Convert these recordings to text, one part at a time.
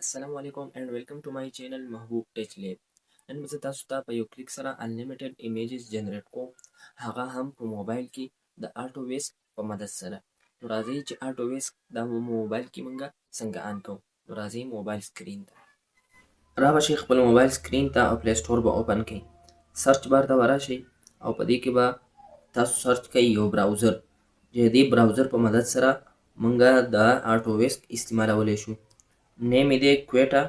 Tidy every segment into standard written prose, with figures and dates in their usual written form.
السلام علیکم and welcome to my channel محبوب ټیچ لیب. نن به زه تاسو ته په یو کلیک سره انلیمیټډ ایمیجز جنریټ کوم، هغه هم په موبایل کې د آټو ویسک په مدد سره. نو راځئ چې آټو ویسک دا موبایل کې مونږه څنګه آن کوو. نو راځئ موبایل سکرین ته راشئ، خپل موبایل سکرین ته او پلی سټور به اوپن کړئ. سرچ بار ته به راشئ او په دې کې به تاسو سرچ کوئ یو براوزر، چې د دې براوزر په مدد سره مونږه د آټو ویسک استعمالولی شو. نیم یې دی کویټا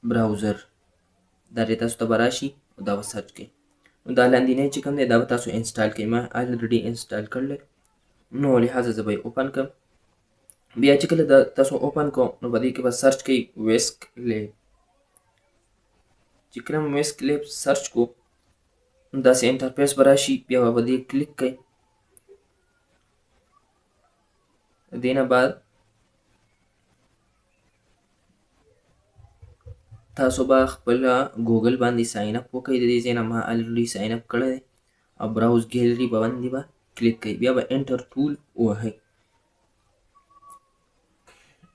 براوزر. دا دې تاسو ته به راشي او دا به سرچ کوئ. نو دا لاندینی چې کوم دی دا به تاسو انسټال کوئ. ما الریډي انسټال کړلی، نو لحاظه زه به یې اوپن کړم. بیا چې کله تاسو اوپن کو نو په دې کې به سرچ کوئ ویسک لیب. چې کله ویسک لیب سرچ کو نو داسې انټرفیس به راشي، بیا به په دې کلیک کوئ. د دې نه بعد تاسو به خپل ګوګل باندې ساین اپ وکړئ. د دې ځای نه ما الریډي ساین اپ کړی دی او براوز ګیلري باندې به کلیک کوئ. بیا به انټر ټول ووهئ.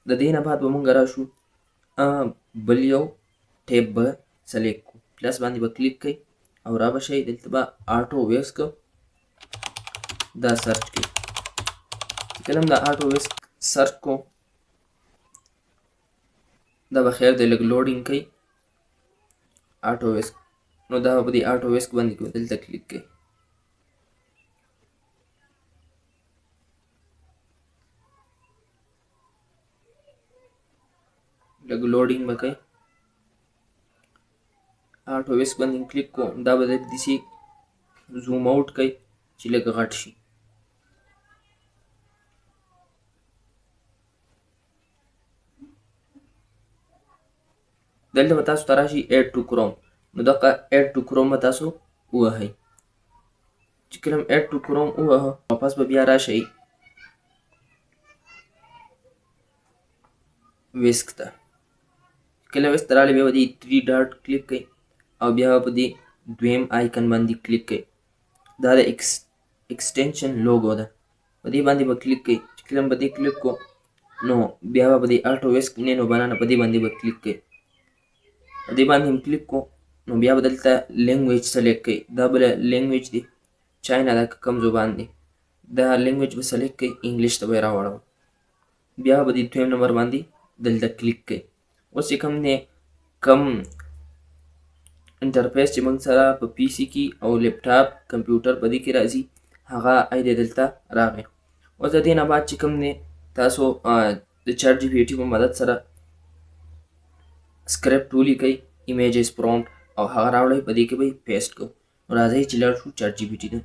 د دې نه بعد به مونږ راشو بل یو ټیب به سلیکټ کړو، پلس باندې به کلیک کوئ او را به شئ دلته به آټو ویسک دا سرچ کوئ. چې کله هم دا آټو ویسک سرچ کو دا به خیر دی لږ لوډینګ کوي آټو ویسک. نو دا به په دې آټو ویسک باندې کوو، دلته کلیک کوئ. لږ لوډینګ به کوي. آټو ویسک باندې کلیک کوو، دا به داسې زوم آوټ کوي چې لږ غټ شي. دلته به تاسو ته راشي ایډ ټو کروم. نو دغه ایډ ټو کروم به تاسو ووهئ. چې کله هم ایډ ټو کروم ووهه واپس به بیا راشئ ویسک ته. کله ویسک ته راغلئ بیا به دې 3 ډاټ کلیک کوئ او بیا به په دې دویم آیکن باندې کلیک کوئ. دا د ایکسټینشن لوګو ده، په دې باندې به کلیک کوئ. چې کله هم په دې کلیک کو نو بیا به په دې آټو ویسک نینو بنانا په دې باندې به کلیک کوئ. په دې باندې هم کلیک کو نو بیا به دلته لینګویج سلیکټ کوئ. دا بله لینګویج دی چاینا ده که کوم زبان دی، دا لینګویج به سلیکټ کوئ، انګلیش ته به یې راوړم. بیا به دې دویم نمبر باندې دلته کلیک کوئ. اوس چې کوم دی کم انټرفیس چې موږ سره په پی سي کې او لیپټاپ کمپیوټر په دې کې راځي هغه دی دلته راغی. اوس د دې نه بعد چې کوم دی تاسو د چیټ جی پي ټي په مدد سره سکرپټ ولیکئ، ایمیجز پرومپټ او هغه راوړئ، په دې کې به یې پیسټ کړو. نو راځئ چې لاړ شو چیټ جی پي ټي ته.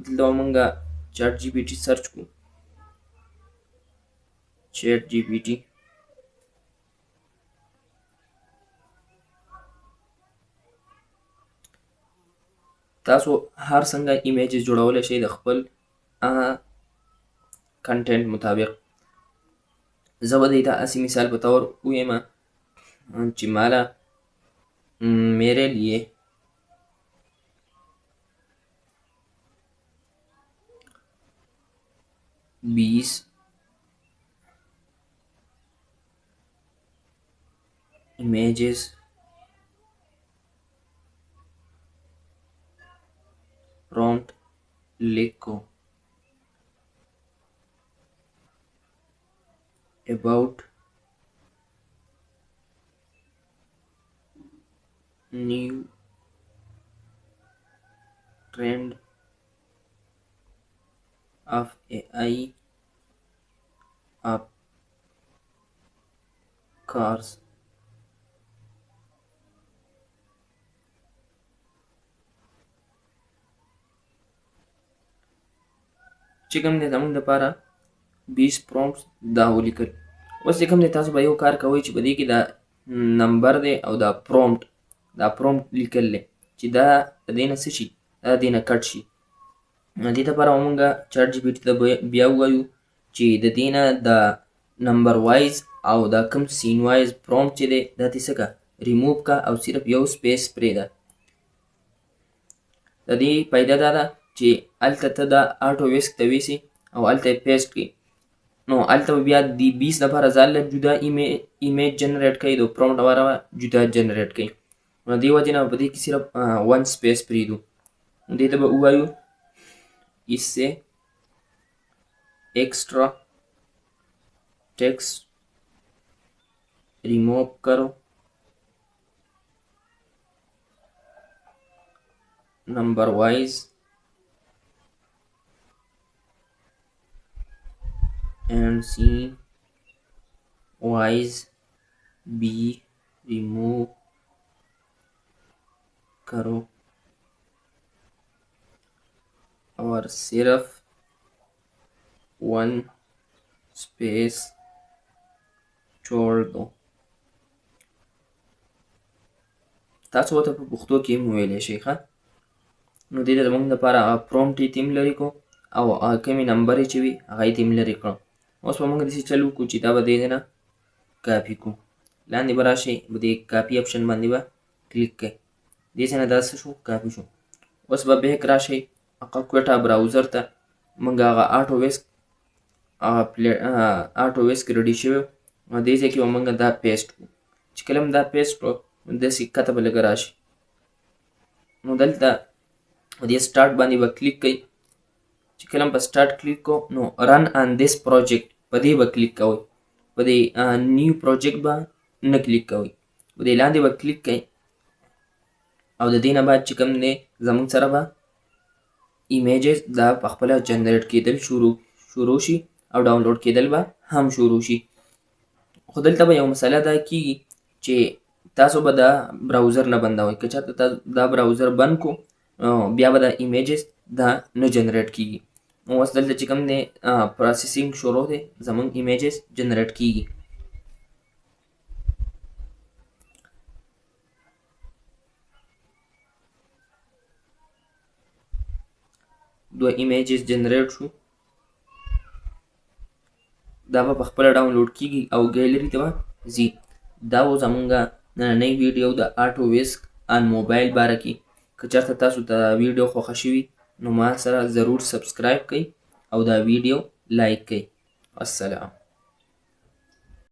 دلته به مونږ چیټ جی پي ټي سرچ کړو. چیټ جی پي ټي تاسو هر څنګه ایمیجز جوړولی شئ د خپل کنټینټ مطابق. زه به دې ته هسې مثال په طور ووایم چې مالا میرے لیے 20 images prompt लिखो about new trend of AI of cars. چې کوم دی زموږ دپاره 20 پرومپټس دا ولیکل. اوس چې کوم دی تاسو به یو کار کوئ چې په دې کې دا نمبر دی او دا پرومپټ لیکل دی چې دا د دې نه څه شي، دا د دې نه کټ شي. دې دپاره به مونږ چیټ جي پي ټي ته بیا ووایو چې د دې نه دا نمبر وایز او دا کوم سین وایز پرومپټ چې دی دا دې څه کړه ریموو کړه او صرف یو سپیس پرېږده. د دې فایده دا ده چې هلته ته دا آټو ویسک ته ویسي او هلته یې پیسټ کړي. نو هلته به بیا د 20 لپاره ځان له جدا ایمیج جنریټ کوي، د پرومپټ لپاره جدا جنریټ کوي. نو دې وجې نه په دې کې صرف 1 سپیس پرېږدو. دې ته به ووایو इससे extra text remove करो, number wise and scene wise be remove करो और सिर्फ 1 स्पेस छोड़ दो. تاسو ته په پښتو کې هم ویلی شئ ښه. نو دې ته زموږ دپاره پرومپټ یې تیم لرې کړو او کومې نمبر یې چې وي هغه یې تیم لرې کړو. اوس به موږ داسې چل وکړو چې دا به دې نه کاپي کړو. لاندې به راشئ، په دې کاپي اپشن باندې به کلیک کړئ. دې ځای نه دا څه شو؟ کاپي شو. اوس به بیک راشئ کوټا براوزر ته. موږ هغه آټو ویسک ریډي شوی و، دې ځای کې به موږ دا پیسټ کړو. چې کله هم دا پیسټ کړو داسې کته به لږه راشي. نو دلته دې سټارټ باندې به کلیک کوئ. چې کله هم په سټارټ کلیک کو نو رن آن دیس پروجیکټ په دې به کلیک کوئ. په دې نیو پروجیکټ به نه کلیک کوئ، په دې لاندې به کلیک کوئ. او د دې نه بعد چې کوم دی زموږ سره به ایمیجز دا په خپله جنریټ کېدل شروع شي او ډاونلوډ کېدل به هم شروع شي. خو دلته به یو مسله دا کېږي چې تاسو به دا براوزر نه بندوئ. که چېرته دا براوزر بند کړو بیا به دا ایمیجز دا نه جنریټ کېږي. نو اوس دلته چې کوم دی پروسیسینګ شروع دی، زموږ ایمیجز جنریټ کېږي. دوه ایمیجز جنریټ شو، دا به په خپله ډاونلوډ کېږي او ګیلري ته به ځي. دا و زموږ نننۍ ویډیو د آټو ویسک آن موبایل باره کې. که چېرته تاسو ته دا ویډیو خوښه شوي نو ما سره ضرور سبسکرایب کړئ او دا ویډیو لایک کړئ. السلام.